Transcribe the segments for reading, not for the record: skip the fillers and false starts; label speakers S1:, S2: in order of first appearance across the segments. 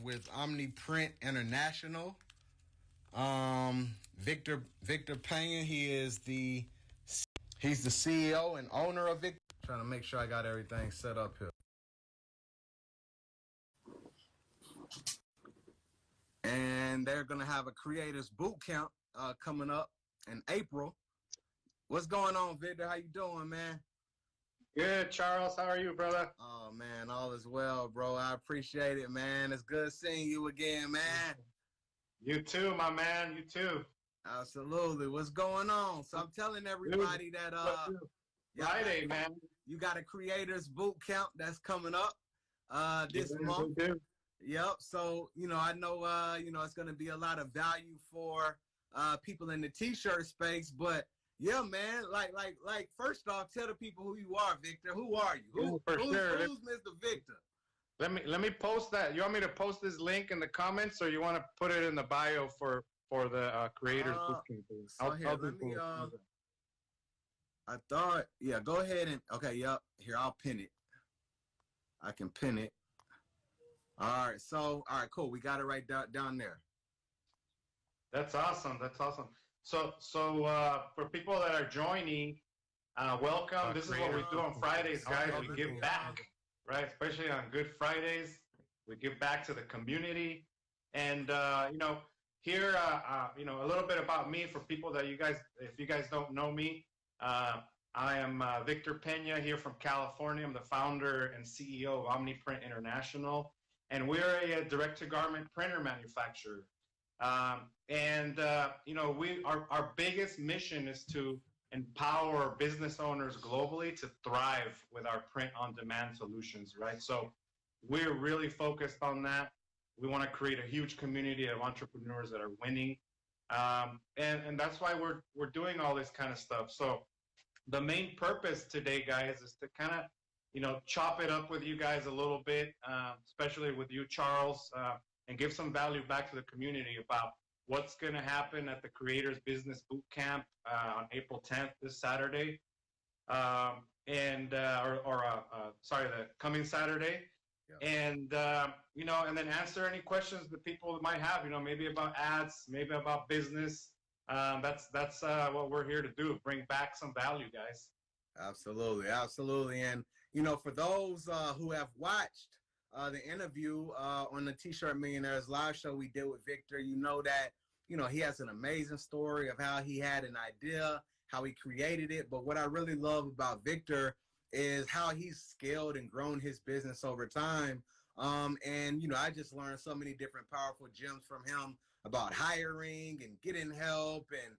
S1: with Omniprint International. Victor Pena, he's the CEO and owner of Victor. Trying to make sure I got everything set up here. And they're gonna have a creators boot camp coming up in April. What's going on, Victor? How you doing, man?
S2: Good, Charles. How are you, brother?
S1: Oh man, all is well, bro. I appreciate it, man. It's good seeing you again, man.
S2: You too, my man. You too.
S1: Absolutely. What's going on? So I'm telling everybody that
S2: Friday, man.
S1: You got a creators boot camp that's coming up this month. Yep. So, I know it's gonna be a lot of value for people in the t-shirt space, but yeah, man, like first off, tell the people who you are, Victor. Who are you? Who's Mr. Victor?
S2: Let me post that. You want me to post this link in the comments, or you want to put it in the bio for the creators bootcamp?
S1: So let me I thought, yeah, go ahead and yep. Here, I'll pin it. I can pin it. All right, cool. We got it right down there.
S2: That's awesome. That's awesome. So for people that are joining, welcome. This is what we do on Fridays, guys. We give back, right? Especially on Good Fridays, we give back to the community. And here, a little bit about me for people that if you guys don't know me, I am Victor Pena here from California. I'm the founder and CEO of Omniprint International, and we're a direct-to-garment printer manufacturer. Our biggest mission is to empower business owners globally to thrive with our print-on-demand solutions, right? So we're really focused on that. We want to create a huge community of entrepreneurs that are winning, and that's why we're doing all this kind of stuff. So the main purpose today, guys, is to kind of chop it up with you guys a little bit, especially with you, Charles. And give some value back to the community about what's going to happen at the Creators Business Boot Camp on April 10th, this Saturday, the coming Saturday, yeah. And then answer any questions that people might have, maybe about ads, maybe about business. That's what we're here to do, bring back some value, guys.
S1: Absolutely, absolutely. And for those who have watched the interview on the T-Shirt Millionaires live show we did with Victor, that he has an amazing story of how he had an idea, how he created it. But what I really love about Victor is how he's scaled and grown his business over time. I just learned so many different powerful gems from him about hiring and getting help and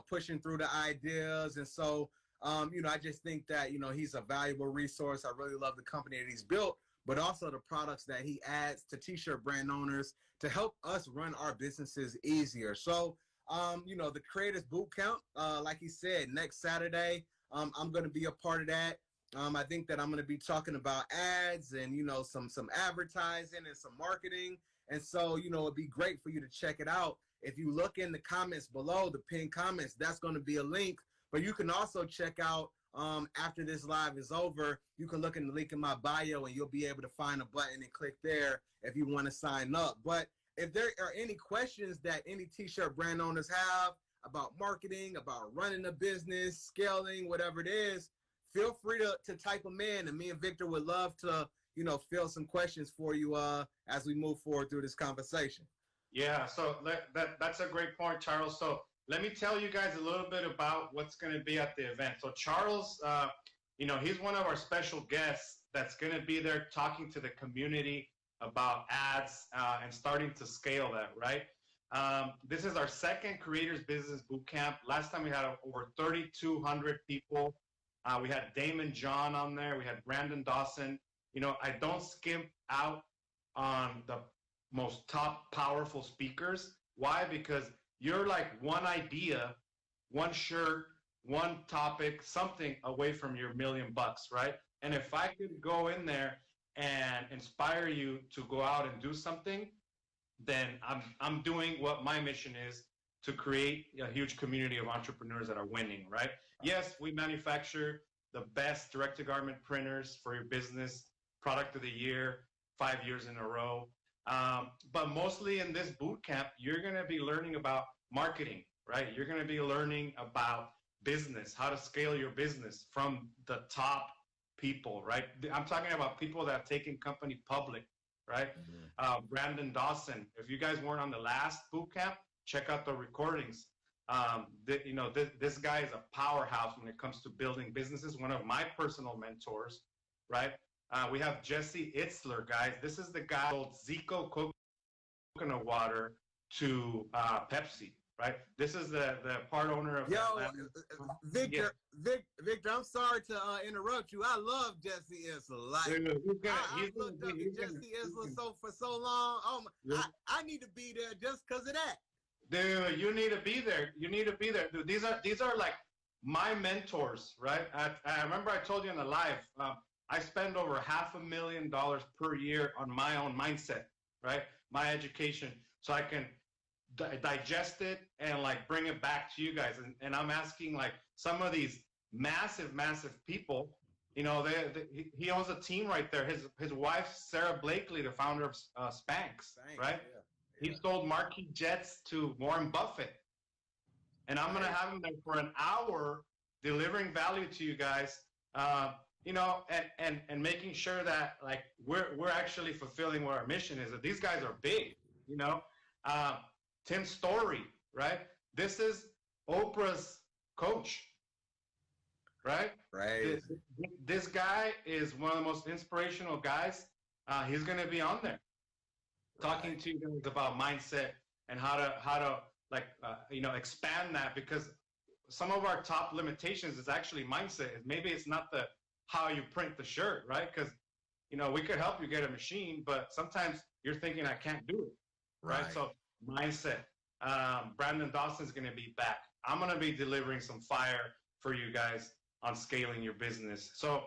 S1: pushing through the ideas. And so I just think that he's a valuable resource. I really love the company that he's built, but also the products that he adds to t-shirt brand owners to help us run our businesses easier. So, the Creators Boot Camp, like he said, next Saturday, I'm going to be a part of that. I think that I'm going to be talking about ads and, some advertising and some marketing. And so, it'd be great for you to check it out. If you look in the comments below, the pinned comments, that's going to be a link. But you can also check out after this live is over, you can look in the link in my bio and you'll be able to find a button and click there if you want to sign up. But if there are any questions that any t-shirt brand owners have about marketing, about running a business, scaling, whatever it is, feel free to type them in, and me and Victor would love to, fill some questions for you as we move forward through this conversation.
S2: Yeah, so that's a great point, Charles. So let me tell you guys a little bit about what's going to be at the event. So Charles, he's one of our special guests that's going to be there talking to the community about ads and starting to scale that, right? This is our second Creators Business Boot Camp. Last time we had over 3,200 people. We had Damon John on there. We had Brandon Dawson. I don't skimp out on the most top powerful speakers. Why? Because you're like one idea, one shirt, one topic, something away from your $1 million, right? And if I could go in there and inspire you to go out and do something, then I'm doing what my mission is, to create a huge community of entrepreneurs that are winning, right? Yes, we manufacture the best direct-to-garment printers for your business, product of the year, 5 years in a row. But mostly in this boot camp, you're going to be learning about marketing, right? You're going to be learning about business, how to scale your business from the top people, right? I'm talking about people that have taken company public, right? Brandon Dawson. If you guys weren't on the last boot camp, check out the recordings. This guy is a powerhouse when it comes to building businesses. One of my personal mentors, right? We have Jesse Itzler, guys. This is the guy who sold Zico coconut water to Pepsi, right? This is the part owner of.
S1: Victor, Victor, I'm sorry to interrupt you. I love Jesse Itzler. Like, I've looked up to Jesse Itzler for so long. Oh, I need to be there just because of that.
S2: Dude, you need to be there. You need to be there. Dude, these are like my mentors, right? I remember I told you in the live, I spend over $500,000 per year on my own mindset, right? My education, so I can digest it and like bring it back to you guys. And I'm asking like some of these massive people, he owns a team right there. His wife, Sarah Blakely, the founder of Spanx, right? Yeah. He sold marquee jets to Warren Buffett. And I'm going to have him there for an hour delivering value to you guys, and making sure that like we're actually fulfilling what our mission is. That these guys are big, Tim Story, right? This is Oprah's coach, right?
S1: Right.
S2: This guy is one of the most inspirational guys. He's going to be on there. Talking to you guys about mindset and how to expand that, because some of our top limitations is actually mindset. Maybe it's not the how you print the shirt, right? Because we could help you get a machine, but sometimes you're thinking I can't do it, right? So mindset. Brandon Dawson's going to be back. I'm going to be delivering some fire for you guys on scaling your business. So.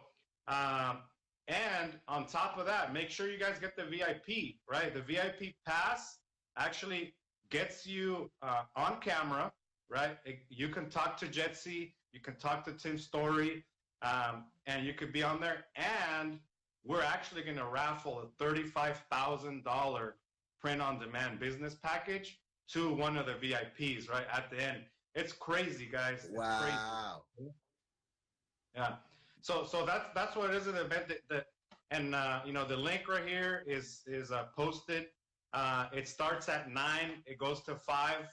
S2: And on top of that, make sure you guys get the VIP, right? The VIP pass actually gets you on camera, right? You can talk to Jetsy, you can talk to Tim Story, and you could be on there. And we're actually going to raffle a $35,000 print-on-demand business package to one of the VIPs, right, at the end. It's crazy, guys. It's
S1: wow.
S2: Crazy. Yeah. So that's what it is, an event the link right here is posted. It starts at 9. It goes to 5.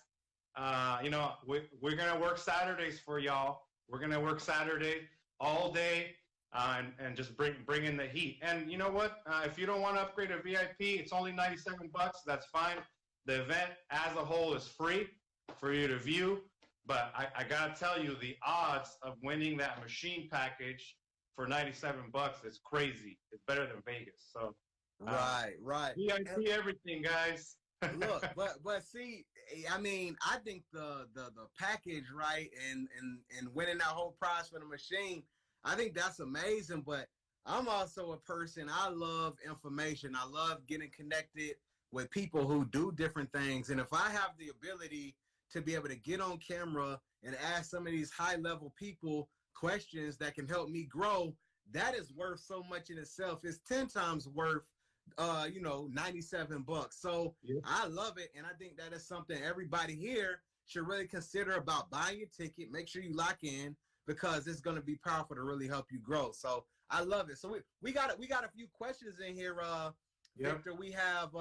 S2: We're gonna work Saturdays for y'all. We're gonna work Saturday all day, and just bring in the heat. And you know what? If you don't want to upgrade a VIP, it's only $97. That's fine. The event as a whole is free for you to view. But I gotta tell you, the odds of winning that machine package for $97 is crazy. It's better than Vegas. So
S1: right.
S2: VIP everything, guys.
S1: Look, but see, I mean, I think the package, right, and winning that whole prize for the machine, I think that's amazing. But I'm also a person, I love information. I love getting connected with people who do different things. And if I have the ability to be able to get on camera and ask some of these high-level people questions that can help me grow, that is worth so much in itself. It's 10 times worth, $97. So I love it. And I think that is something everybody here should really consider about buying your ticket. Make sure you lock in, because it's going to be powerful to really help you grow. So I love it. So we got a few questions in here, Victor. We have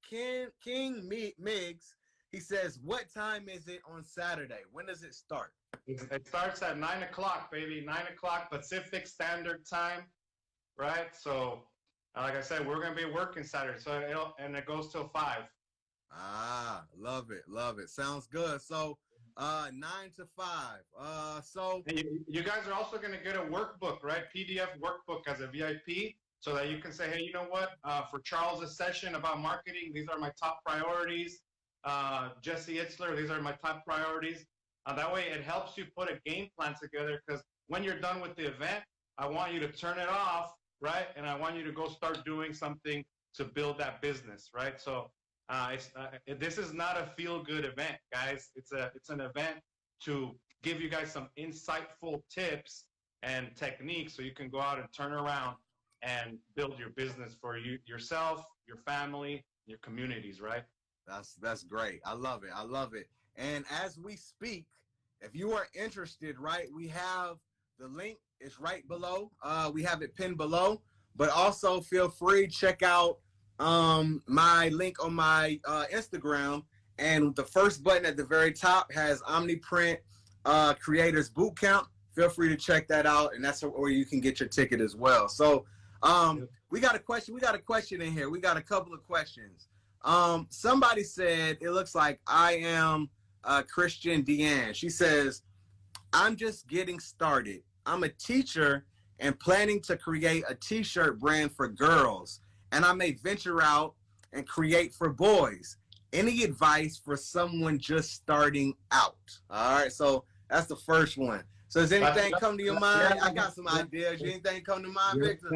S1: King Miggs. He says, what time is it on Saturday? When does it start?
S2: It starts at 9 o'clock, baby. 9 o'clock Pacific Standard Time, right? So, like I said, we're going to be working Saturday. So it goes till 5.
S1: Love it. Sounds good. So 9 to 5. So
S2: you guys are also going to get a workbook, right? PDF workbook as a VIP, so that you can say, hey, you know what? For Charles' session about marketing, these are my top priorities. Jesse Itzler, these are my top priorities. That way it helps you put a game plan together, because when you're done with the event, I want you to turn it off, right? And I want you to go start doing something to build that business, right? So this is not a feel-good event, guys. It's an event to give you guys some insightful tips and techniques so you can go out and turn around and build your business for yourself, your family, your communities, right?
S1: That's great. I love it. I love it. And as we speak, if you are interested, right, we have the link is right below. We have it pinned below, but also feel free to check out my link on my Instagram, and the first button at the very top has Omniprint Creators Bootcamp. Feel free to check that out, and that's where you can get your ticket as well. So we got a question. We got a question in here. We got a couple of questions. Somebody said, it looks like I am Christian Deanne. She says, I'm just getting started. I'm a teacher and planning to create a t-shirt brand for girls, and I may venture out and create for boys. Any advice for someone just starting out? All right, so that's the first one. So does anything come to your mind? I got some ideas. Anything come to mind, Victor?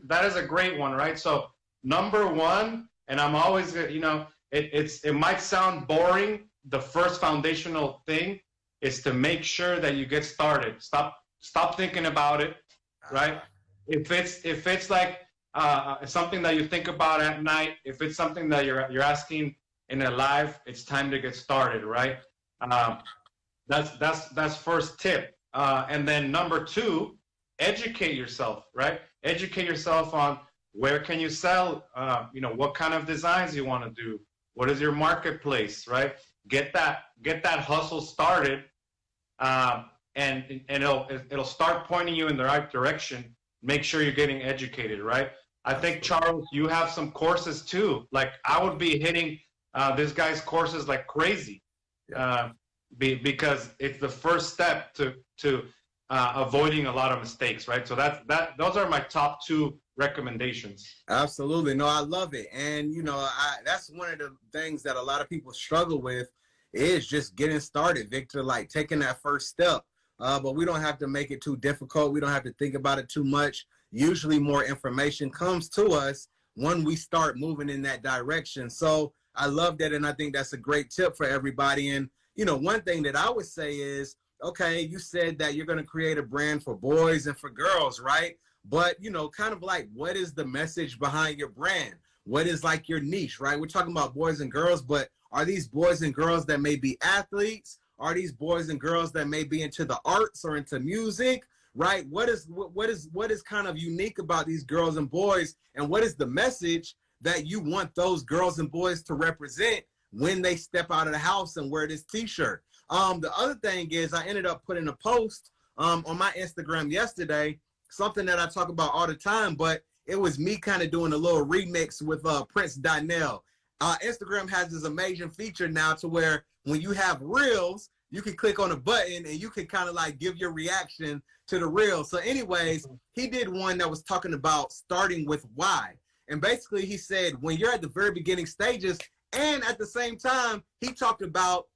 S2: That is a great one, right? So number one, and I'm always, it might sound boring. The first foundational thing is to make sure that you get started. Stop thinking about it, right? If it's like something that you think about at night, if it's something that you're asking in a live, it's time to get started, right? That's first tip. And then number two, educate yourself, right? Educate yourself on where can you sell, what kind of designs you want to do, what is your marketplace, right? Get that hustle started, and it'll start pointing you in the right direction. Make sure you're getting educated, right? I think, Charles, you have some courses too. Like, I would be hitting this guy's courses like crazy, because it's the first step to avoiding a lot of mistakes, right? So those are my top two recommendations.
S1: Absolutely. No, I love it. And, that's one of the things that a lot of people struggle with is just getting started, Victor, like taking that first step. But we don't have to make it too difficult. We don't have to think about it too much. Usually more information comes to us when we start moving in that direction. So I love that. And I think that's a great tip for everybody. And, one thing that I would say is, okay, you said that you're going to create a brand for boys and for girls, right? But, kind of like, what is the message behind your brand? What is like your niche, right? We're talking about boys and girls, but are these boys and girls that may be athletes? Are these boys and girls that may be into the arts or into music, right? What is kind of unique about these girls and boys? And what is the message that you want those girls and boys to represent when they step out of the house and wear this t-shirt? The other thing is, I ended up putting a post on my Instagram yesterday, something that I talk about all the time, but it was me kind of doing a little remix with Prince Donnell. Instagram has this amazing feature now to where when you have reels, you can click on a button and you can kind of like give your reaction to the reel. So anyways, he did one that was talking about starting with why. And basically he said, when you're at the very beginning stages, and at the same time, he talked about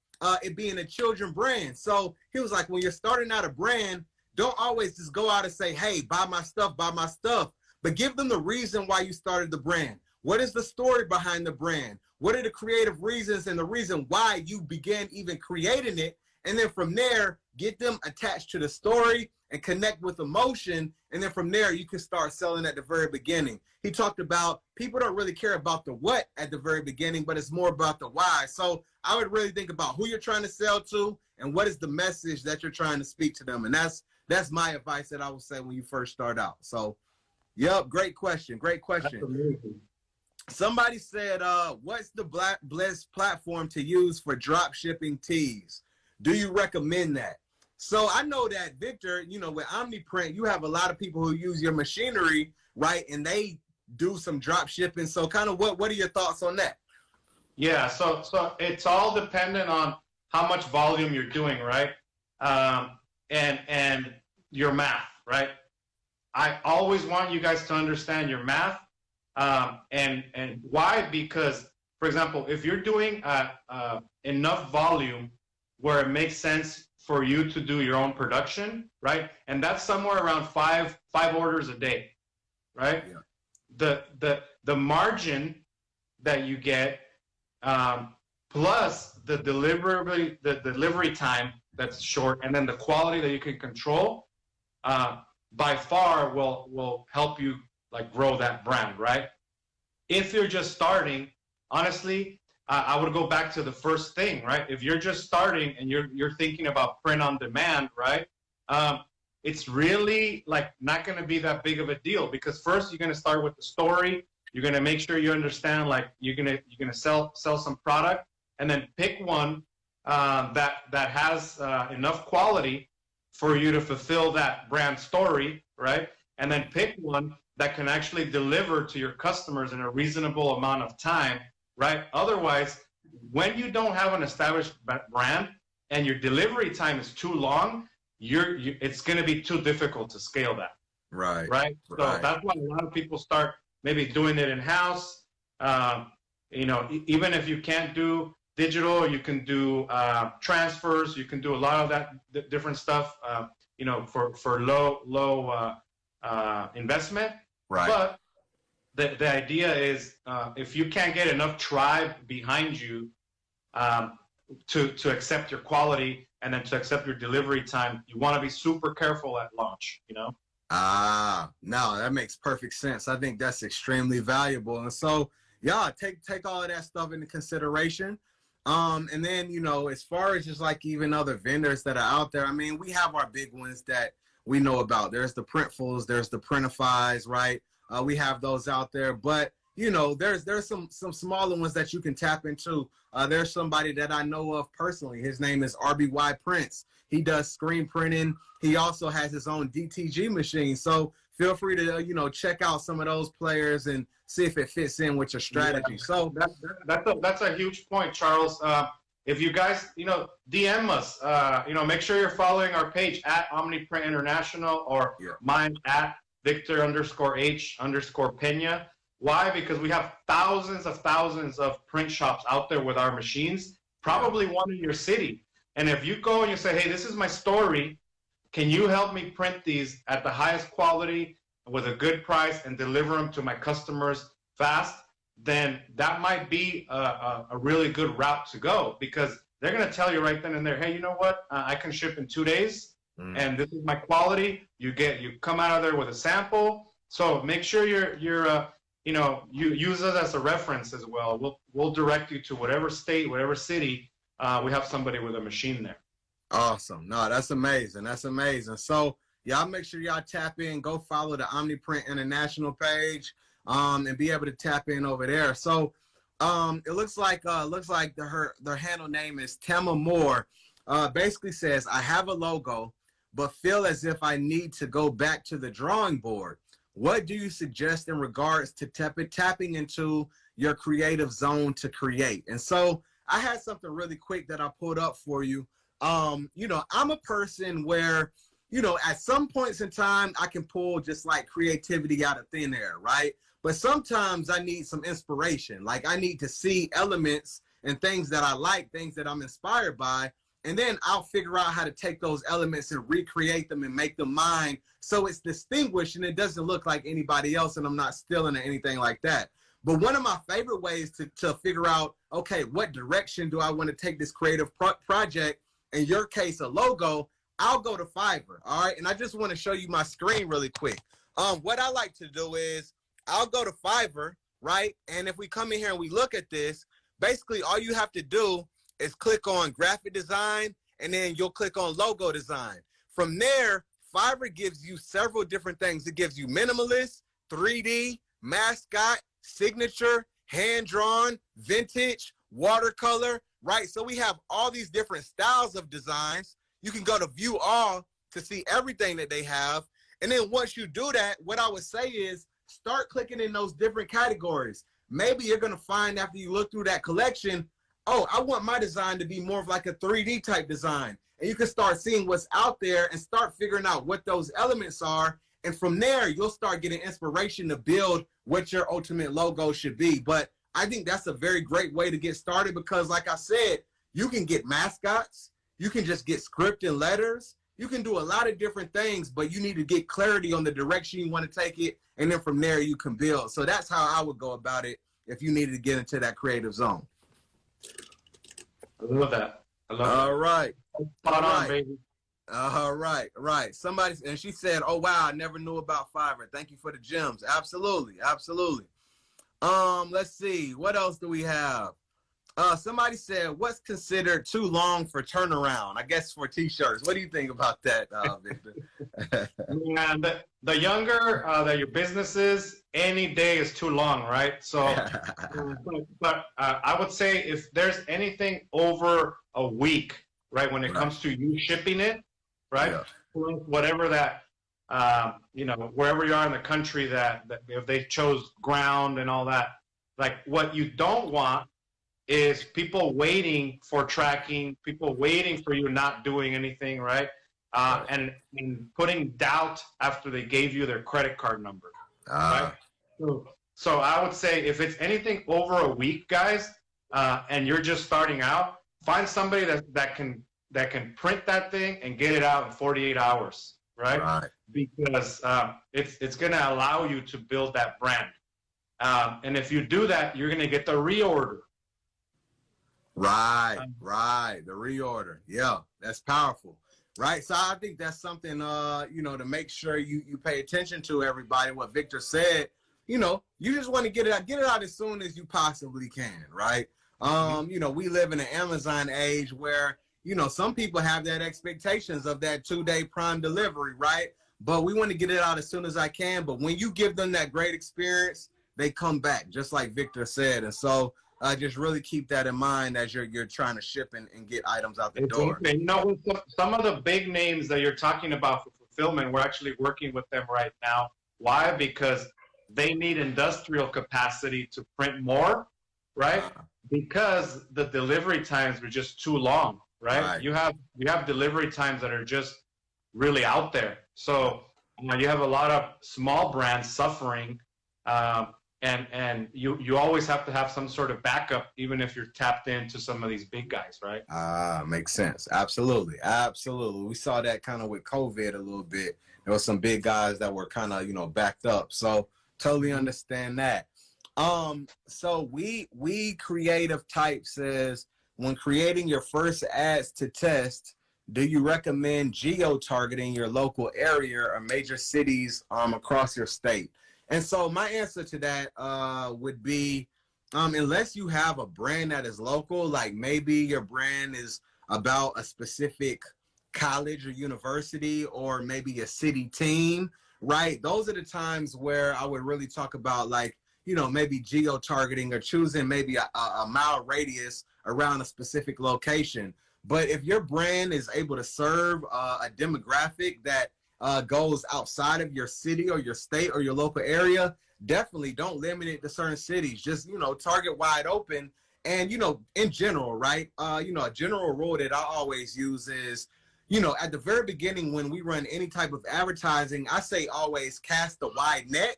S1: it being a children brand. So he was like, when you're starting out a brand, don't always just go out and say, hey, buy my stuff, but give them the reason why you started the brand. What is the story behind the brand? What are the creative reasons and the reason why you began even creating it? And then from there, get them attached to the story and connect with emotion. And then from there, you can start selling at the very beginning. He talked about people don't really care about the what at the very beginning, but it's more about the why. So I would really think about who you're trying to sell to and what is the message that you're trying to speak to them. And that's my advice that I would say when you first start out. So, yep, great question. Great question.
S2: Absolutely.
S1: Somebody said, what's the best platform to use for drop shipping tees? Do you recommend that? So I know that, Victor, with Omniprint, you have a lot of people who use your machinery, right? And they do some drop shipping. So kind of what are your thoughts on that?
S2: Yeah, so it's all dependent on how much volume you're doing, right? And your math, right? I always want you guys to understand your math. And why? Because, for example, if you're doing enough volume where it makes sense for you to do your own production, right? And that's somewhere around five orders a day, right? Yeah. The margin that you get, plus the delivery time that's short, and then the quality that you can control, by far will help you like grow that brand, right? If you're just starting, honestly, I would go back to the first thing, right? If you're just starting and you're thinking about print on demand, right? It's really like not going to be that big of a deal, because first you're going to start with the story. You're going to make sure you understand, like you're going to sell some product, and then pick one that has enough quality for you to fulfill that brand story, right? And then pick one that can actually deliver to your customers in a reasonable amount of time, right? Otherwise, when you don't have an established brand and your delivery time is too long, it's going to be too difficult to scale that.
S1: Right.
S2: Right. So that's why a lot of people start maybe doing it in house. You know, even if you can't do digital, you can do transfers. You can do a lot of that different stuff. You know, for low investment. Right. But the idea is, if you can't get enough tribe behind you to accept your quality and then to accept your delivery time, you want to be super careful at launch, you know?
S1: No, that makes perfect sense. I think that's extremely valuable. And so, yeah, take all of that stuff into consideration. And then, you know, as far as just like even other vendors that are out there, I mean, we have our big ones that we know about. There's the Printfuls, there's the Printifys, right? We have those out there, but you know, there's some smaller ones that you can tap into. There's somebody that I know of personally. His name is RBY Prints. He does screen printing. He also has his own DTG machine. So feel free to, you know, check out some of those players and see if it fits in with your strategy. Yeah. So
S2: that's a huge point, Charles. If you guys, you know, DM us, you know, make sure you're following our page at Omniprint International, or mine at Victor_H_Pena. Why? Because we have thousands of print shops out there with our machines, probably one in your city. And if you go and you say, hey, this is my story, can you help me print these at the highest quality with a good price and deliver them to my customers fast? Then that might be a really good route to go, because they're going to tell you right then and there, hey, you know what? I can ship in 2 days, and this is my quality. You come out of there with a sample. So make sure you use us as a reference as well. We'll direct you to whatever state, whatever city. We have somebody with a machine there.
S1: Awesome. No, that's amazing. That's amazing. So y'all make sure y'all tap in, go follow the Omniprint International page, and be able to tap in over there. So it looks like their handle name is Tama Moore. Basically says, I have a logo, but feel as if I need to go back to the drawing board. What do you suggest in regards to tapping into your creative zone to create? And so I had something really quick that I pulled up for you. You know, I'm a person where, you know, at some points in time, I can pull just like creativity out of thin air, right? But sometimes I need some inspiration. Like I need to see elements and things that I like, things that I'm inspired by. And then I'll figure out how to take those elements and recreate them and make them mine, so it's distinguished and it doesn't look like anybody else, and I'm not stealing or anything like that. But one of my favorite ways to figure out, okay, what direction do I want to take this creative project, in your case, a logo, I'll go to Fiverr, all right? And I just want to show you my screen really quick. What I like to do is I'll go to Fiverr, right? And if we come in here and we look at this, basically all you have to do is click on graphic design, and then you'll click on logo design. From there, Fiverr gives you several different things. It gives you minimalist, 3D, mascot, signature, hand-drawn, vintage, watercolor, right? So we have all these different styles of designs. You can go to view all to see everything that they have. And then once you do that, what I would say is start clicking in those different categories. Maybe you're going to find after you look through that collection, oh, I want my design to be more of like a 3D type design. And you can start seeing what's out there and start figuring out what those elements are. And from there, you'll start getting inspiration to build what your ultimate logo should be. But I think that's a very great way to get started, because like I said, you can get mascots, you can just get script and letters, you can do a lot of different things, but you need to get clarity on the direction you want to take it. And then from there, you can build. So that's how I would go about it if you needed to get into that creative zone.
S2: I love that. I love
S1: All right.
S2: Spot on, baby.
S1: All right, right. Somebody, and she said, oh, wow, I never knew about Fiverr. Thank you for the gems. Absolutely, absolutely. Let's see. What else do we have? Somebody said, what's considered too long for turnaround? I guess for t-shirts. What do you think about that, Victor?
S2: Yeah, the younger that your business is, any day is too long, right? So, but I would say if there's anything over a week, right, when it comes to you shipping it, right, whatever that, wherever you are in the country that if they chose ground and all that, like what you don't want is people waiting for tracking, people waiting for you not doing anything, right? And putting doubt after they gave you their credit card number, right? So I would say if it's anything over a week, guys, and you're just starting out, find somebody that can print that thing and get it out in 48 hours, right? Because it's going to allow you to build that brand. And if you do that, you're going to get the reorder.
S1: Right. The reorder. Yeah, that's powerful. Right. So I think that's something, to make sure you pay attention to, everybody. What Victor said, you just want to get it out as soon as you possibly can. Right. We live in an Amazon age where, some people have that expectations of that 2-day prime delivery. Right. But we want to get it out as soon as I can. But when you give them that great experience, they come back, just like Victor said. And so just really keep that in mind as you're trying to ship and get items out the door.
S2: Some of the big names that you're talking about for fulfillment, we're actually working with them right now. Why? Because they need industrial capacity to print more, right? Because the delivery times were just too long, right? You have delivery times that are just really out there. So you have a lot of small brands suffering. And you always have to have some sort of backup, even if you're tapped into some of these big guys, right?
S1: Makes sense. Absolutely. We saw that kind of with COVID a little bit. There were some big guys that were kind of, backed up. So totally understand that. So we creative type says, when creating your first ads to test, do you recommend geo-targeting your local area or major cities across your state? And so my answer to that would be, unless you have a brand that is local, like maybe your brand is about a specific college or university, or maybe a city team, right? Those are the times where I would really talk about, like, maybe geo-targeting or choosing maybe a mile radius around a specific location. But if your brand is able to serve a demographic that goes outside of your city or your state or your local area, definitely don't limit it to certain cities. Just, target wide open. And, in general, right? A general rule that I always use is, at the very beginning, when we run any type of advertising, I say always cast a wide net,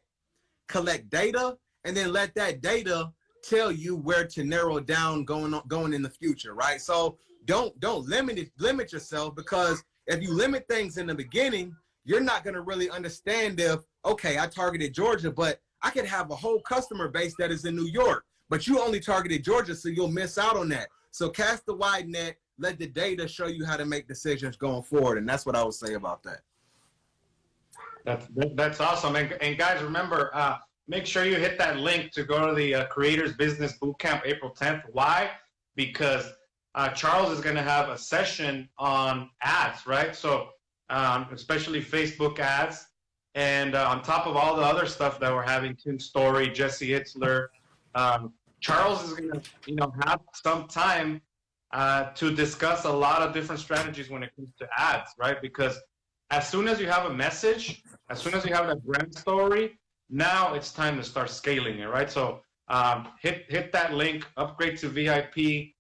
S1: collect data, and then let that data tell you where to narrow down going in the future, right? So don't limit yourself, because if you limit things in the beginning, you're not going to really understand if, okay, I targeted Georgia, but I could have a whole customer base that is in New York, but you only targeted Georgia, so you'll miss out on that. So cast the wide net, let the data show you how to make decisions going forward. And that's what I would say about that.
S2: That's awesome. And guys, remember, make sure you hit that link to go to the Creators Business Bootcamp April 10th. Why? Because Charles is going to have a session on ads, right? So especially Facebook ads, and on top of all the other stuff that we're having, Tim Story, Jesse Itzler, Charles is going to, have some time to discuss a lot of different strategies when it comes to ads, right? Because as soon as you have a message, as soon as you have that brand story, now it's time to start scaling it, right? So hit that link, upgrade to VIP.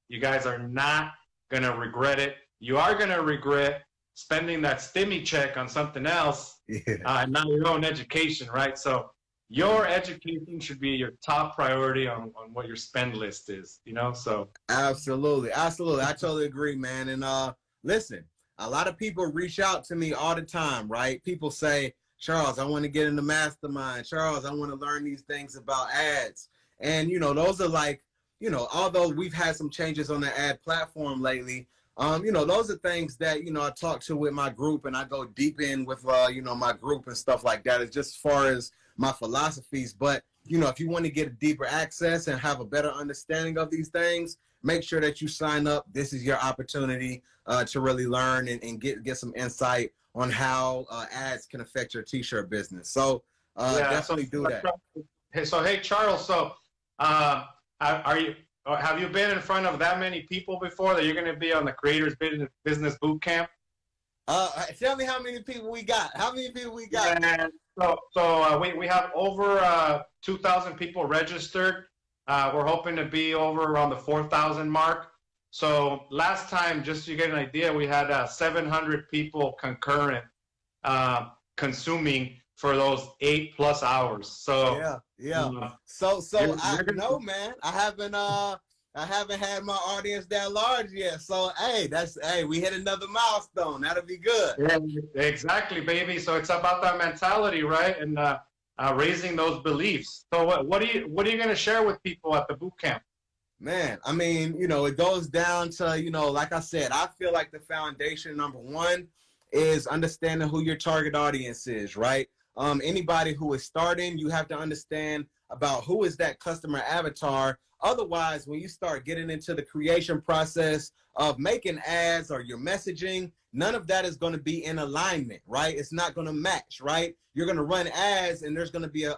S2: You guys are not going to regret it. You are going to regret spending that stimmy check on something else, and not your own education, right? So your education should be your top priority on what your spend list is, so.
S1: Absolutely. I totally agree, man. And listen, a lot of people reach out to me all the time, right? People say, Charles, I want to get into mastermind. Charles, I want to learn these things about ads. And, those are like, although we've had some changes on the ad platform lately, those are things that, I talk to with my group, and I go deep in with, my group and stuff like that. It's just as far as my philosophies. But you know, if you want to get a deeper access and have a better understanding of these things, make sure that you sign up. This is your opportunity to really learn and get some insight on how ads can affect your t-shirt business. So definitely do that.
S2: Hey, Charles, so have you been in front of that many people before that you're going to be on the Creators Business Boot Camp?
S1: Tell me how many people we got. How many people we got?
S2: And so we have over 2,000 people registered. We're hoping to be over around the 4,000 mark. So last time, just so you get an idea, we had 700 people concurrent consuming for those 8+ hours. So
S1: yeah. So I know, man. I haven't had my audience that large yet. So hey, we hit another milestone. That'll be good.
S2: Yeah, exactly, baby. So it's about that mentality, right? And raising those beliefs. So what are you going to share with people at the boot camp?
S1: Man, I mean, you know, it goes down to, you know, like I said, I feel like the foundation, number one, is understanding who your target audience is, right? Anybody who is starting, you have to understand about who is that customer avatar. Otherwise, when you start getting into the creation process of making ads or your messaging, none of that is going to be in alignment, right? It's not going to match, right? You're going to run ads and there's going to be a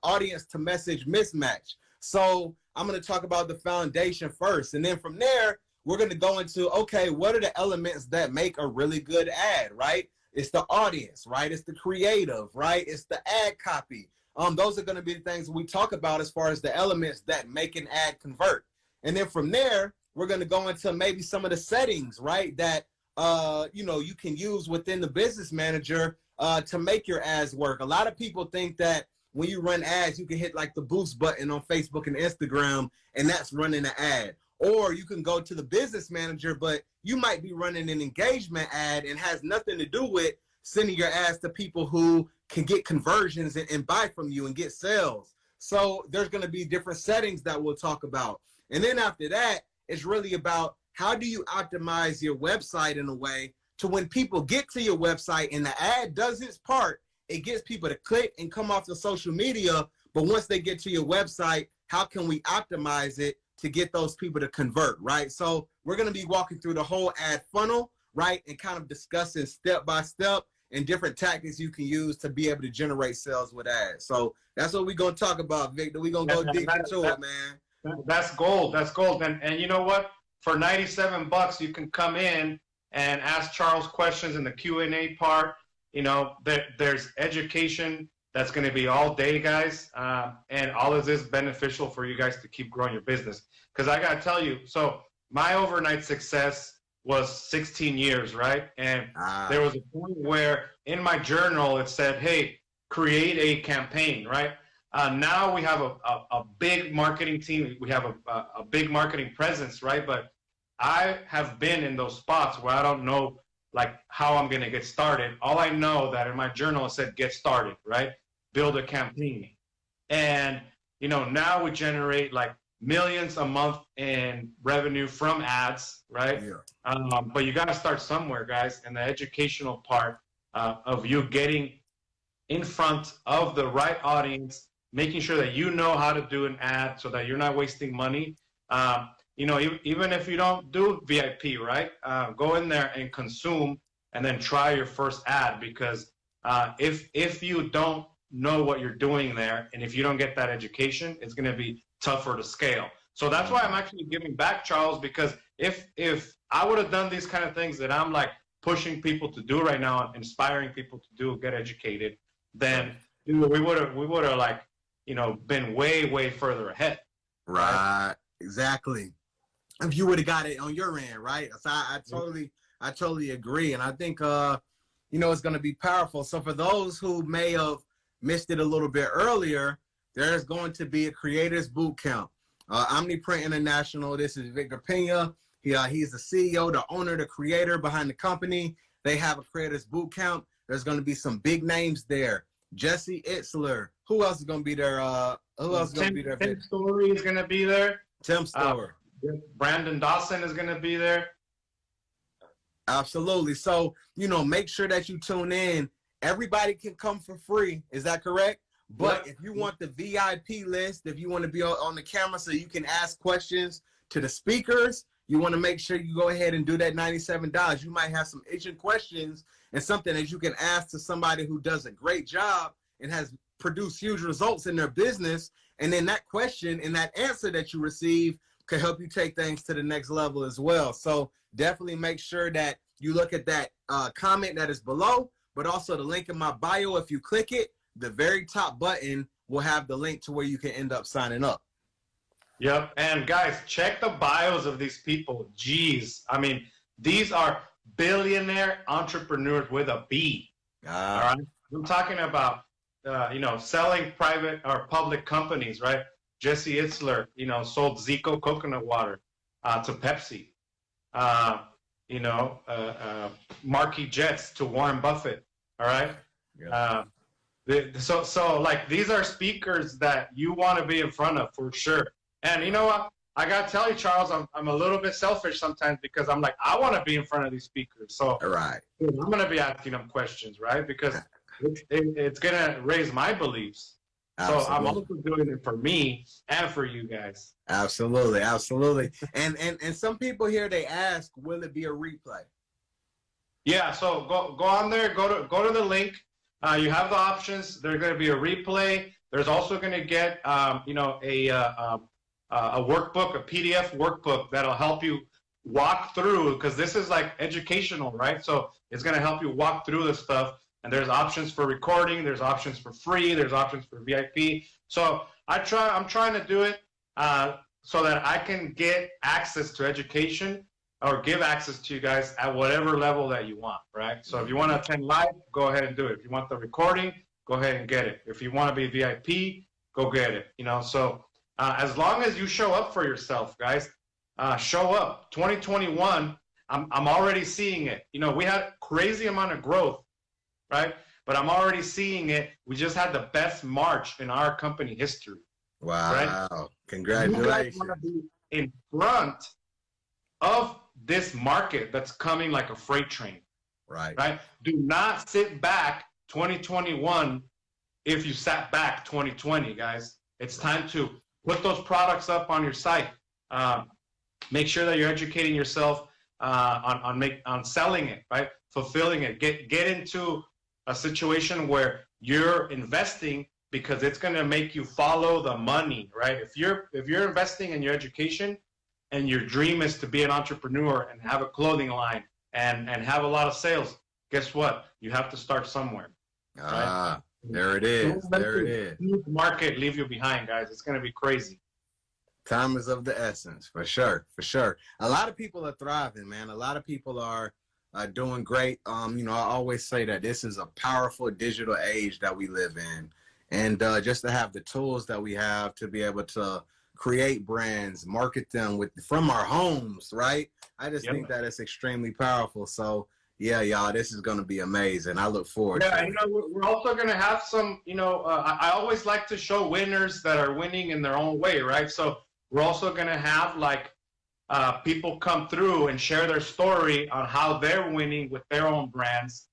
S1: audience to message mismatch. So I'm going to talk about the foundation first. And then from there, we're going to go into, okay, what are the elements that make a really good ad, right? It's the audience, right? It's the creative, right? It's the ad copy. Those are going to be the things we talk about as far as the elements that make an ad convert. And then from there, we're going to go into maybe some of the settings, right? That, you know, you can use within the business manager to make your ads work. A lot of people think that when you run ads, you can hit like the boost button on Facebook and Instagram, and that's running an ad. Or you can go to the business manager, but you might be running an engagement ad and has nothing to do with sending your ads to people who can get conversions and buy from you and get sales. So there's going to be different settings that we'll talk about. And then after that, it's really about how do you optimize your website in a way to when people get to your website and the ad does its part, it gets people to click and come off the social media. But once they get to your website, how can we optimize it to get those people to convert, right? So we're going to be walking through the whole ad funnel, right? And kind of discussing step by step and different tactics you can use to be able to generate sales with ads. So that's what we're going to talk about, Victor. We're going to go deep into it, man.
S2: That's gold. That's gold. And you know what? For $97, you can come in and ask Charles questions in the Q&A part. You know, there's education that's going to be all day, guys. And all of this beneficial for you guys to keep growing your business. Because I got to tell you, so my overnight success was 16 years, right? And there was a point where in my journal, it said, hey, create a campaign, right? Now we have a big marketing team. We have a big marketing presence, right? But I have been in those spots where I don't know like how I'm going to get started. All I know that in my journal, it said, get started, right? Build a campaign. And, you know, now we generate like millions a month in revenue from ads, right? Yeah. But you got to start somewhere, guys. And the educational part of you getting in front of the right audience, making sure that you know how to do an ad so that you're not wasting money. You know, even if you don't do VIP, right? Go in there and consume and then try your first ad, because if you don't know what you're doing there and if you don't get that education, it's going to be tougher to scale. So that's why I'm actually giving back, Charles, because if I would have done these kind of things that I'm like pushing people to do right now, inspiring people to do, get educated, then we would have like, you know, been way further ahead.
S1: Right. Exactly. If you would have got it on your end, right? So I totally agree. And I think, you know, it's going to be powerful. So for those who may have missed it a little bit earlier, there's going to be a creators boot camp. Omniprint International. This is Victor Pena. He's the CEO, the owner, the creator behind the company. They have a creators boot camp. There's going to be some big names there. Jesse Itzler. Who else is going to be there? Who else is going to be there?
S2: Tim Story is going to be there.
S1: Tim Story.
S2: Brandon Dawson is going to be there.
S1: Absolutely. So, you know, make sure that you tune in. Everybody can come for free. Is that correct? But if you want the VIP list, if you want to be on the camera so you can ask questions to the speakers, you want to make sure you go ahead and do that $97. You might have some itching questions and something that you can ask to somebody who does a great job and has produced huge results in their business. And then that question and that answer that you receive could help you take things to the next level as well. So definitely make sure that you look at that comment that is below, but also the link in my bio. If you click it, the very top button will have the link to where you can end up signing up.
S2: Yep. And guys, check the bios of these people. Jeez. I mean, these are billionaire entrepreneurs with a B. All right. I'm talking about, selling private or public companies, right? Jesse Itzler, sold Zico coconut water to Pepsi. Marquis Jets to Warren Buffett. All right. Yeah. So like these are speakers that you want to be in front of for sure. And you know what? I gotta tell you, Charles, I'm a little bit selfish sometimes because I'm like, I want to be in front of these speakers. So
S1: right.
S2: I'm gonna be asking them questions, right? Because it's gonna raise my beliefs. Absolutely. So I'm also doing it for me and for you guys.
S1: Absolutely, absolutely. And some people here, they ask, will it be a replay?
S2: Yeah. So go on there. Go to the link. You have the options. There's going to be a replay. There's also going to get a workbook, a PDF workbook that'll help you walk through, because this is like educational, right? So it's going to help you walk through the stuff. And there's options for recording. There's options for free. There's options for VIP. So I'm trying to do it so that I can get access to education or give access to you guys at whatever level that you want, right? So if you want to attend live, go ahead and do it. If you want the recording, go ahead and get it. If you want to be VIP, go get it. So as long as you show up for yourself, guys, show up. 2021, I'm already seeing it. We had crazy amount of growth, right? But I'm already seeing it. We just had the best March in our company history.
S1: Wow.
S2: Right?
S1: Congratulations.
S2: You guys want to be in front of this market that's coming like a freight train.
S1: Right.
S2: Right? Do not sit back 2021 if you sat back 2020, guys. It's time to put those products up on your site. Make sure that you're educating yourself on selling it, right? Fulfilling it. Get into a situation where you're investing, because it's going to make you follow the money, right? If you're investing in your education and your dream is to be an entrepreneur and have a clothing line and have a lot of sales, guess what? You have to start somewhere. Right?
S1: There it is. There it is.
S2: Huge market leave you behind, guys. It's going to be crazy.
S1: Time is of the essence, for sure, for sure. A lot of people are thriving, man. A lot of people are doing great. I always say that this is a powerful digital age that we live in. And just to have the tools that we have to be able to create brands, market them from our homes, right? I just think that it's extremely powerful. So, yeah, y'all, this is going to be amazing. I look forward to it.
S2: We're also going to have some, I always like to show winners that are winning in their own way, right? So we're also going to have like people come through and share their story on how they're winning with their own brands.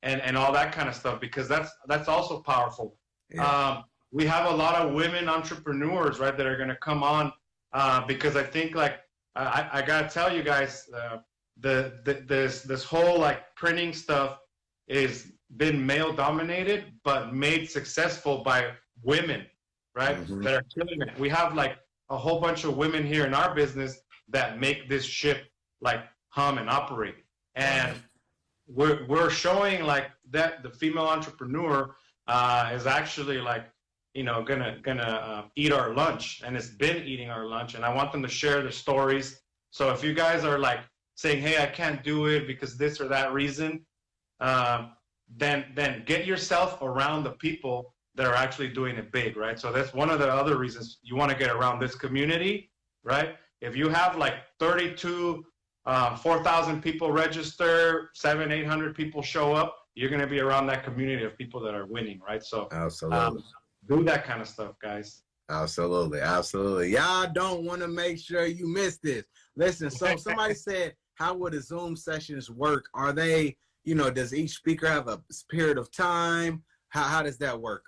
S2: And all that kind of stuff, because that's also powerful. Yeah. We have a lot of women entrepreneurs, right, that are going to come on because I think like I gotta tell you guys, this whole like printing stuff is been male dominated, but made successful by women, right? Mm-hmm. That are killing it. We have like a whole bunch of women here in our business that make this ship like hum and operate, and we're showing like that the female entrepreneur is actually like gonna eat our lunch, and it's been eating our lunch, and I want them to share their stories. So if you guys are like saying, hey, I can't do it because this or that reason, then get yourself around the people that are actually doing it big, right? So that's one of the other reasons you want to get around this community, right? If you have like 32 4,000 people register, 800 people show up, you're going to be around that community of people that are winning, right? So
S1: absolutely.
S2: Do that kind of stuff, guys.
S1: Absolutely. Y'all don't want to make sure you miss this. Listen, so somebody said, how would the Zoom sessions work? Are they, does each speaker have a period of time? How does that work?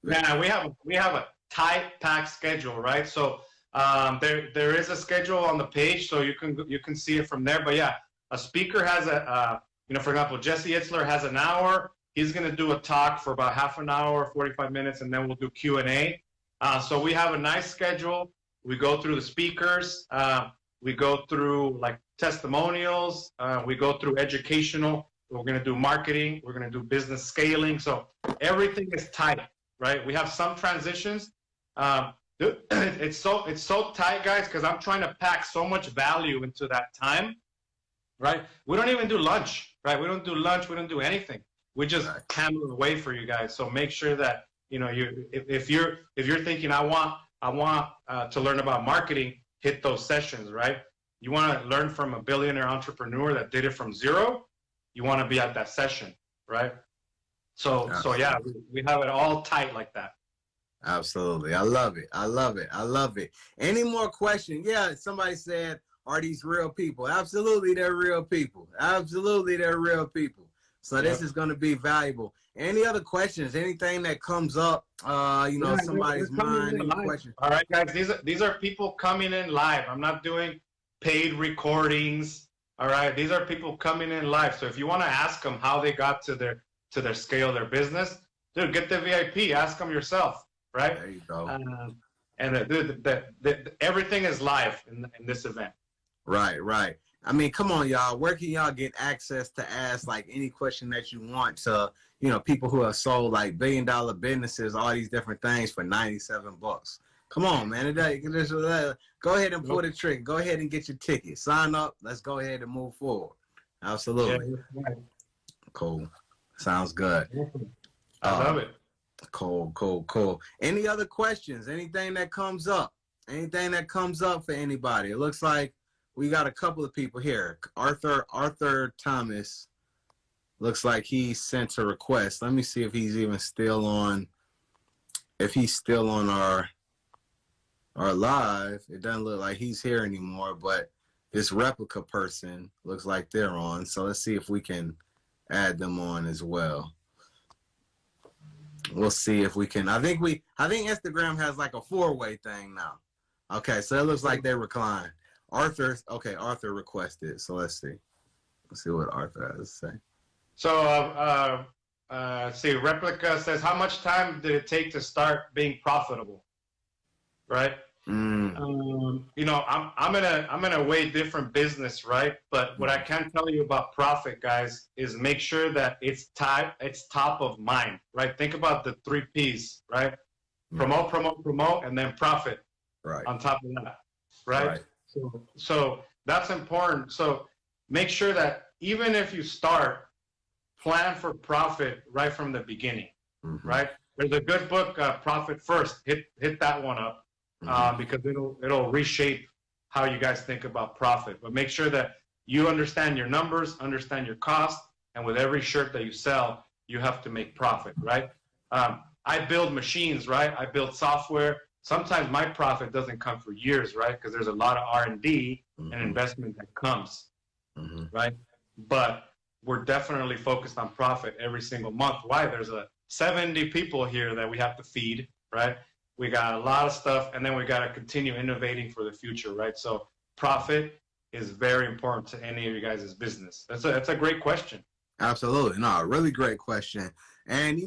S2: Man, we have a tight packed schedule, right? So there is a schedule on the page, so you can see it from there. But yeah, a speaker has for example, Jesse Itzler has an hour. He's going to do a talk for about half an hour, 45 minutes, and then we'll do Q&A. So we have a nice schedule. We go through the speakers. We go through like testimonials. We go through educational. We're going to do marketing. We're going to do business scaling. So everything is tight, right? We have some transitions. It's so tight, guys, because I'm trying to pack so much value into that time, right? We don't even do lunch, right? We don't do lunch. We don't do anything. We just hammer away for you guys. So make sure that if you're thinking I want to learn about marketing, hit those sessions, right? You want to learn from a billionaire entrepreneur that did it from zero. You want to be at that session, right? So yeah, we have it all tight like that.
S1: Absolutely. I love it. I love it. I love it. Any more questions? Yeah, somebody said, are these real people? Absolutely, they're real people. Absolutely, they're real people. So this is going to be valuable. Any other questions? Anything that comes up, somebody's mind, any questions?
S2: All right, guys, these are people coming in live. I'm not doing paid recordings. All right, these are people coming in live. So if you want to ask them how they got to their scale, their business, dude, get the VIP. Ask them yourself, right?
S1: There you go.
S2: And everything is live in this event.
S1: Right, right. I mean, come on, y'all. Where can y'all get access to ask like any question that you want to, people who have sold like billion-dollar businesses, all these different things for $97? Come on, man. Go ahead and pull the trigger. Go ahead and get your ticket. Sign up. Let's go ahead and move forward. Absolutely.
S2: Yeah, right.
S1: Cool. Sounds good.
S2: I love it.
S1: Cool. Any other questions? Anything that comes up? Anything that comes up for anybody? It looks like we got a couple of people here. Arthur Thomas looks like he sent a request. Let me see if he's even still on. If he's still on our live, it doesn't look like he's here anymore, but this replica person looks like they're on. So let's see if we can add them on as well. We'll see if we can. I think Instagram has like a 4-way thing now. Okay, so it looks like they recline. Arthur requested. So let's see what Arthur has to say.
S2: So see, Replica says, how much time did it take to start being profitable? Right. I'm in a way different business, right? But what I can tell you about profit, guys, is make sure that it's top of mind, right? Think about the 3 P's, right? Promote, and then profit.
S1: Right.
S2: On top of that, right? So that's important. So make sure that even if you start, plan for profit right from the beginning, right? There's a good book, Profit First. Hit that one up. Because it'll reshape how you guys think about profit. But make sure that you understand your numbers, understand your cost, and with every shirt that you sell, you have to make profit, right? I build machines, right? I build software. Sometimes my profit doesn't come for years, right? Because there's a lot of R&D and investment that comes, right? But we're definitely focused on profit every single month. Why? There's 70 people here that we have to feed, right? We got a lot of stuff, and then we got to continue innovating for the future, right? So profit is very important to any of you guys' business. That's a great question.
S1: Absolutely. No, a really great question. And,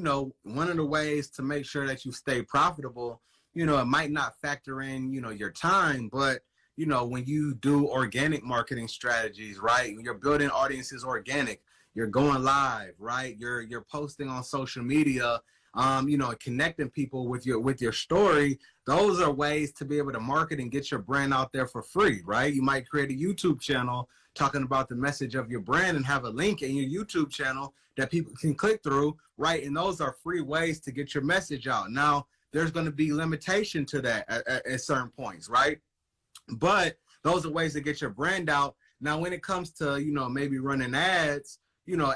S1: one of the ways to make sure that you stay profitable, it might not factor in, your time, but, when you do organic marketing strategies, right? When you're building audiences organic, you're going live, right? You're posting on social media, connecting people with your story. Those are ways to be able to market and get your brand out there for free, right? You might create a YouTube channel talking about the message of your brand and have a link in your YouTube channel that people can click through, right? And those are free ways to get your message out. Now, there's going to be limitation to that at certain points, right? But those are ways to get your brand out. Now, when it comes to, maybe running ads,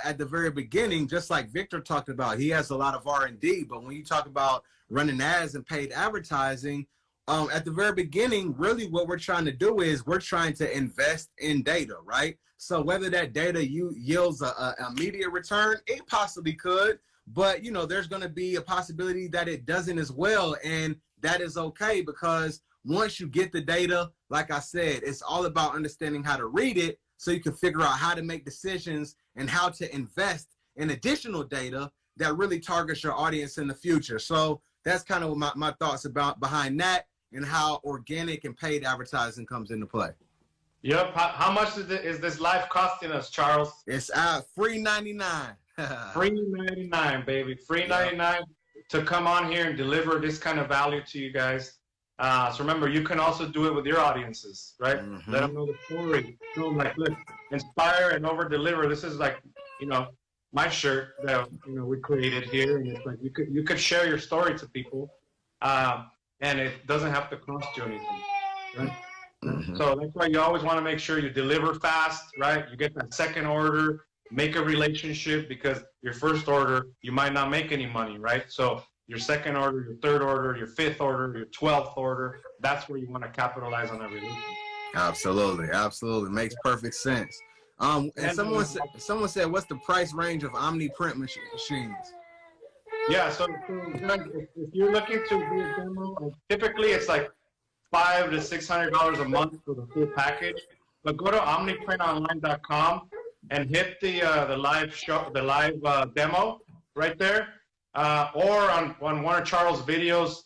S1: at the very beginning, just like Victor talked about, he has a lot of R&D, but when you talk about running ads and paid advertising, at the very beginning, really what we're trying to do is we're trying to invest in data, right? So whether that data yields a immediate return, it possibly could, but there's going to be a possibility that it doesn't as well, and that is okay, because once you get the data, like I said, it's all about understanding how to read it so you can figure out how to make decisions and how to invest in additional data that really targets your audience in the future. So that's kind of my thoughts behind that, and how organic and paid advertising comes into play.
S2: Yep. How much is this live costing us, Charles?
S1: It's free $99.
S2: Free $99, baby. Free $99 to come on here and deliver this kind of value to you guys. So remember, you can also do it with your audiences, right? Let them know the story. Show them, like, look, inspire and over deliver. This is like, my shirt that we created here, and it's like you could share your story to people, and it doesn't have to cost you anything, right? So that's why you always want to make sure you deliver fast, right? You get that second order, make a relationship, because your first order, you might not make any money, right? So your second order, your third order, your fifth order, your 12th order, that's where you want to capitalize on that relationship.
S1: Absolutely. Makes perfect sense. And someone said, what's the price range of Omniprint machines?
S2: Yeah, so if you're looking to do a demo, typically it's like $500 to $600 a month for the full package. But go to omniprintonline.com and hit the live show, the live demo right there, or on one of Charles' videos.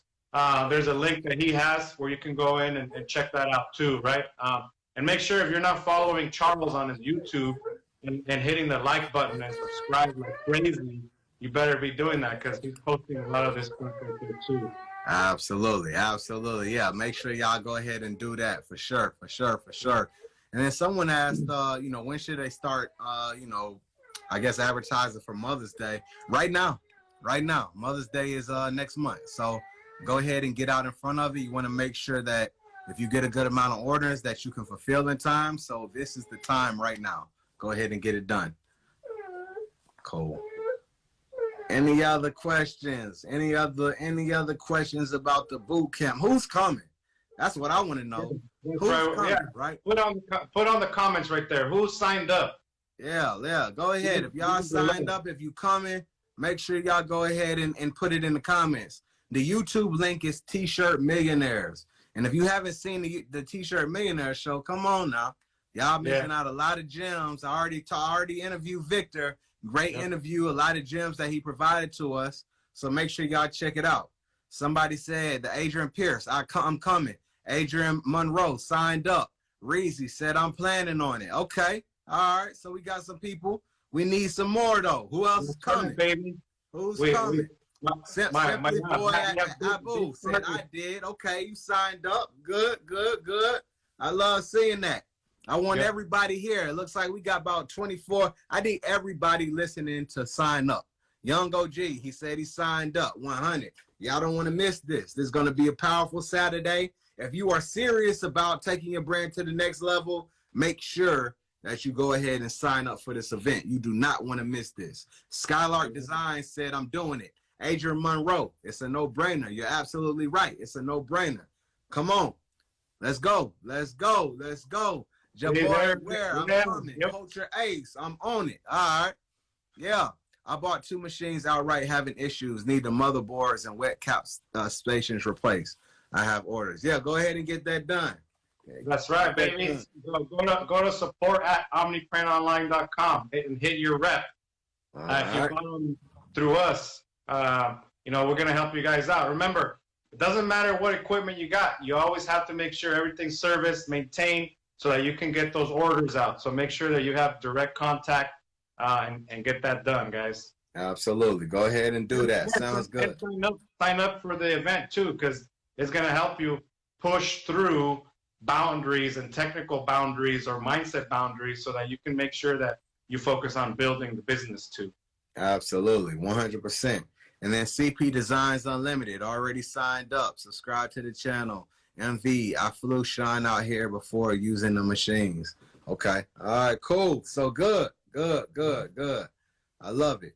S2: There's a link that he has where you can go in and check that out too, right? And make sure, if you're not following Charles on his YouTube and hitting the like button and subscribe like crazy, you better be doing that, because he's posting a lot of this stuff right there too.
S1: Absolutely. Yeah, make sure y'all go ahead and do that for sure. And then someone asked, when should they start, I guess advertising for Mother's Day? Right now. Mother's Day is next month. So go ahead and get out in front of it. You want to make sure that if you get a good amount of orders, that you can fulfill in time. So this is the time right now. Go ahead and get it done. Cool. Any other questions? Any other questions about the boot camp? Who's coming? That's what I want to know. Who's coming, right?
S2: Put on the comments right there. Who signed up?
S1: Yeah. Go ahead. If y'all signed up, if you coming, make sure y'all go ahead and put it in the comments. The YouTube link is T-Shirt Millionaires. And if you haven't seen the T-Shirt Millionaire show, come on now. Y'all missing out a lot of gems. I already interviewed Victor. Great interview, a lot of gems that he provided to us. So make sure y'all check it out. Somebody said, the Adrian Pierce, I'm coming. Adrian Monroe signed up. Reezy said, I'm planning on it. Okay. All right. So we got some people. We need some more, though. Who else is coming?
S2: Baby.
S1: Who's coming? Simply Boy Abu said, I did. Okay, you signed up. Good. I love seeing that. I want everybody here. It looks like we got about 24. I need everybody listening to sign up. Young OG, he said he signed up. 100. Y'all don't want to miss this. This is going to be a powerful Saturday. If you are serious about taking your brand to the next level, make sure that you go ahead and sign up for this event. You do not want to miss this. Skylark Design said, I'm doing it. Adrian Monroe, it's a no-brainer. You're absolutely right. It's a no-brainer. Come on. Let's go. Jabbar Ware, I'm coming. Culture Ace, I'm on it. All right. Yeah. I bought 2 machines outright having issues. Need the motherboards and wet cap stations replaced. I have orders. Yeah, go ahead and get that done. Okay.
S2: That's right, baby. Go to support@omniprintonline.com and hit your rep. If you come through us, we're going to help you guys out. Remember, it doesn't matter what equipment you got. You always have to make sure everything's serviced, maintained, so that you can get those orders out. So make sure that you have direct contact and get that done, guys.
S1: Absolutely. Go ahead and do that. Sounds good.
S2: Sign up for the event too, because it's going to help you push through boundaries and technical boundaries or mindset boundaries, so that you can make sure that you focus on building the business too.
S1: Absolutely. 100%. And then CP Designs Unlimited already signed up. Subscribe to the channel. MV, I flew Sean out here before using the machines. Okay. All right, cool. So good. I love it.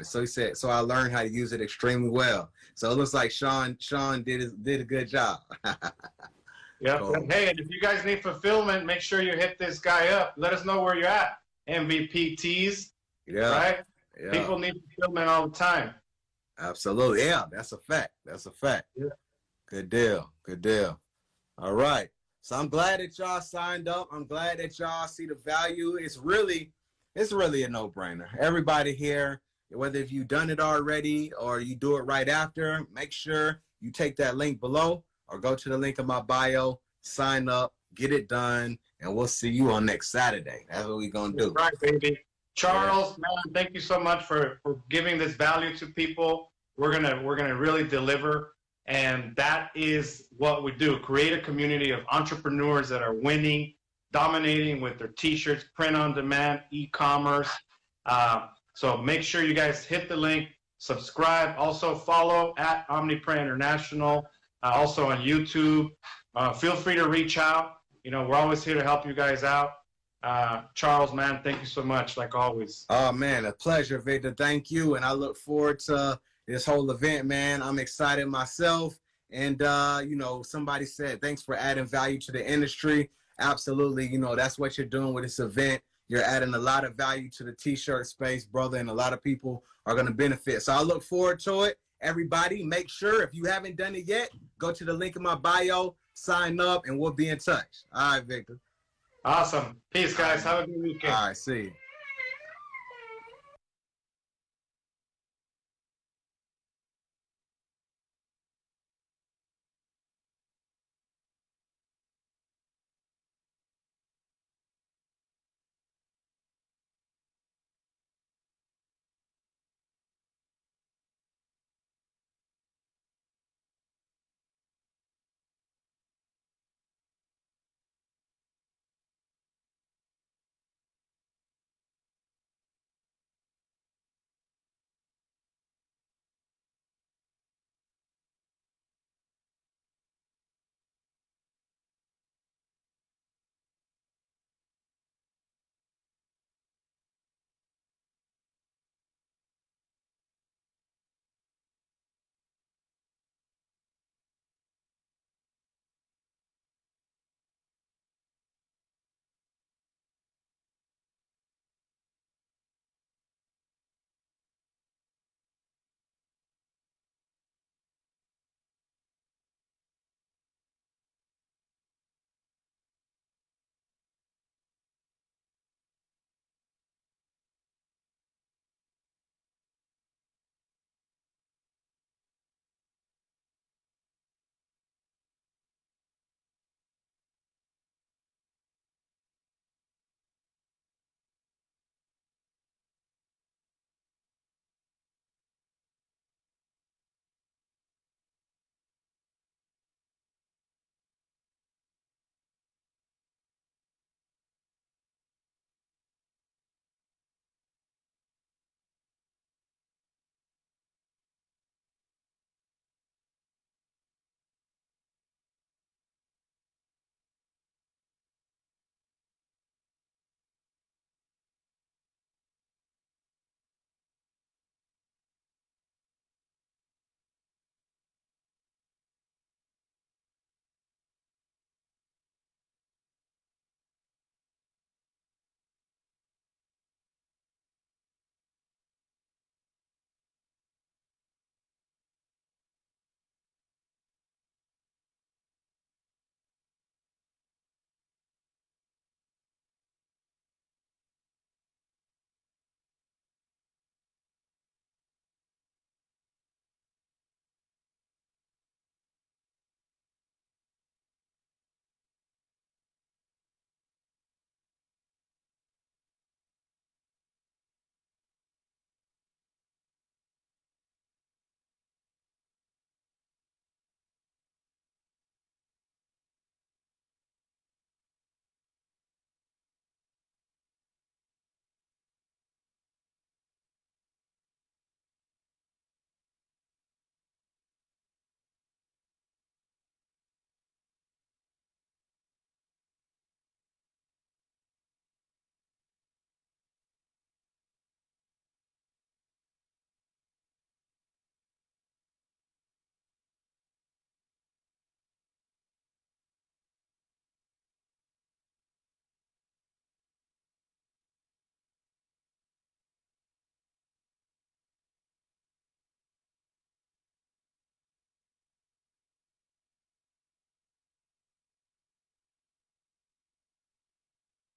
S1: So he said, so I learned how to use it extremely well. So it looks like Sean did a good job.
S2: Yeah. Cool. Hey, and if you guys need fulfillment, make sure you hit this guy up. Let us know where you're at. MVP Tees.
S1: Yeah.
S2: Right?
S1: Yeah.
S2: People need fulfillment all the time.
S1: Absolutely. Yeah, that's a fact. That's a fact.
S2: Yeah.
S1: Good deal. Good deal. All right. So I'm glad that y'all signed up. I'm glad that y'all see the value. It's really a no-brainer. Everybody here, whether if you've done it already or you do it right after, make sure you take that link below or go to the link in my bio, sign up, get it done, and we'll see you on next Saturday. That's what we're gonna do.
S2: Right, baby. Charles, man, thank you so much for giving this value to people. We're gonna really deliver, and that is what we do. Create a community of entrepreneurs that are winning, dominating with their t-shirts, print on demand, e-commerce. So make sure you guys hit the link, subscribe, also follow at Omniprint International, also on YouTube. Feel free to reach out. You know, we're always here to help you guys out. Charles, man, thank you so much, like always.
S1: Oh, man, a pleasure, Victor. Thank you. And I look forward to this whole event, man. I'm excited myself. And, you know, somebody said, thanks for adding value to the industry. Absolutely. You know, that's what you're doing with this event. You're adding a lot of value to the t-shirt space, brother, and a lot of people are going to benefit. So I look forward to it. Everybody, make sure if you haven't done it yet, go to the link in my bio, sign up, and we'll be in touch. All right, Victor.
S2: Awesome. Peace, guys. Have a good weekend.
S1: All right, see you.